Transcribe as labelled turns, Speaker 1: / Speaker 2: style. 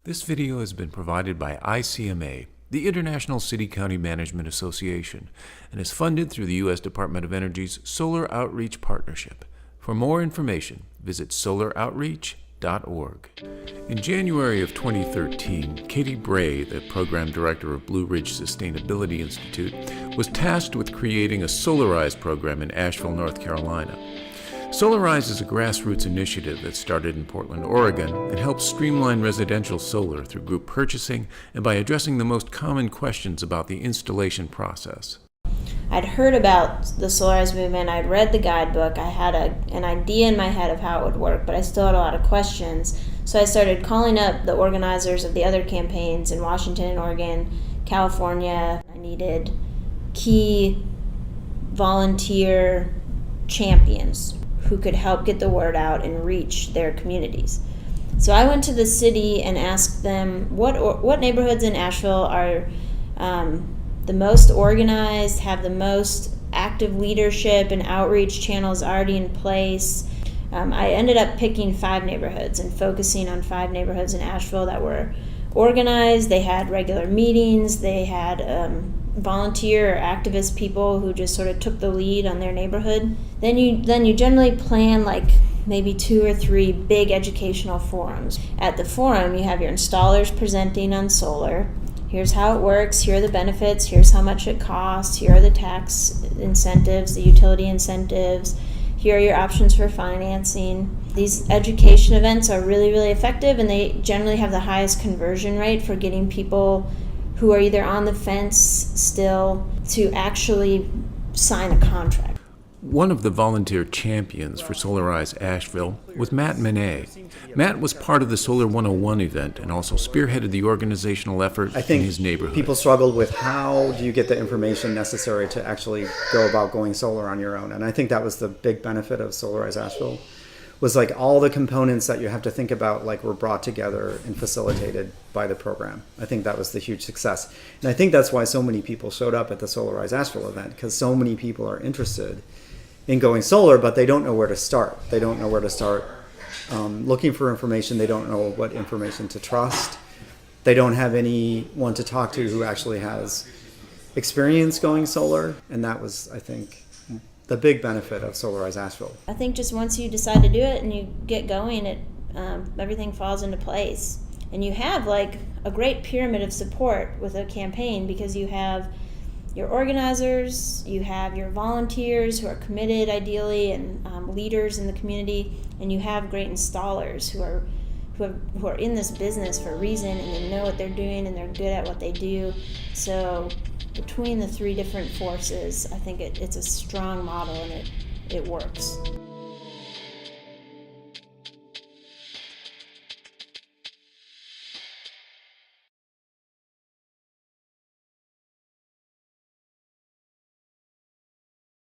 Speaker 1: This video has been provided by ICMA, the International City-County Management Association, and is funded through the U.S. Department of Energy's Solar Outreach Partnership. For more information, visit solaroutreach.org. In January of 2013, Katie Bray, the program director of Blue Ridge Sustainability Institute, was tasked with creating a Solarize program in Asheville, North Carolina. Solarize is a grassroots initiative that started in Portland, Oregon, and helps streamline residential solar through group purchasing and by addressing the most common questions about the installation process.
Speaker 2: I'd heard about the Solarize movement, I'd read the guidebook, I had an idea in my head of how it would work, but I still had a lot of questions. So I started calling up the organizers of the other campaigns in Washington and Oregon, California. I needed key volunteer champions who could help get the word out and reach their communities. So I went to the city and asked them what neighborhoods in Asheville are the most organized, have the most active leadership and outreach channels already in place. I ended up picking 5 neighborhoods and focusing on 5 neighborhoods in Asheville that were organized. They had regular meetings, they had volunteer or activist people who just sort of took the lead on their neighborhood. Then you generally plan like maybe 2 or 3 big educational forums. At the forum, you have your installers presenting on solar. Here's how it works, here are the benefits, here's how much it costs, here are the tax incentives, the utility incentives, here are your options for financing. These education events are really, really effective, and they generally have the highest conversion rate for getting people who are either on the fence still to actually sign a contract.
Speaker 1: One of the volunteer champions for Solarize Asheville was Matt Manet. Matt was part of the Solar 101 event and also spearheaded the organizational effort in his neighborhood.
Speaker 3: People struggled with how do you get the information necessary to actually go about going solar on your own. And I think that was the big benefit of Solarize Asheville, was like all the components that you have to think about were brought together and facilitated by the program. I think that was the huge success. And I think that's why so many people showed up at the Solarize Asheville event, because so many people are interested in going solar, but they don't know where to start. They don't know where to start looking for information. They don't know what information to trust. They don't have anyone to talk to who actually has experience going solar. And that was, I think, the big benefit of Solarize Asheville.
Speaker 2: I think just once you decide to do it and you get going, everything falls into place. And you have a great pyramid of support with a campaign, because you have your organizers, you have your volunteers who are committed ideally and leaders in the community, and you have great installers who are in this business for a reason, and they know what they're doing and they're good at what they do. So between the 3 different forces, I think it's a strong model, and it works.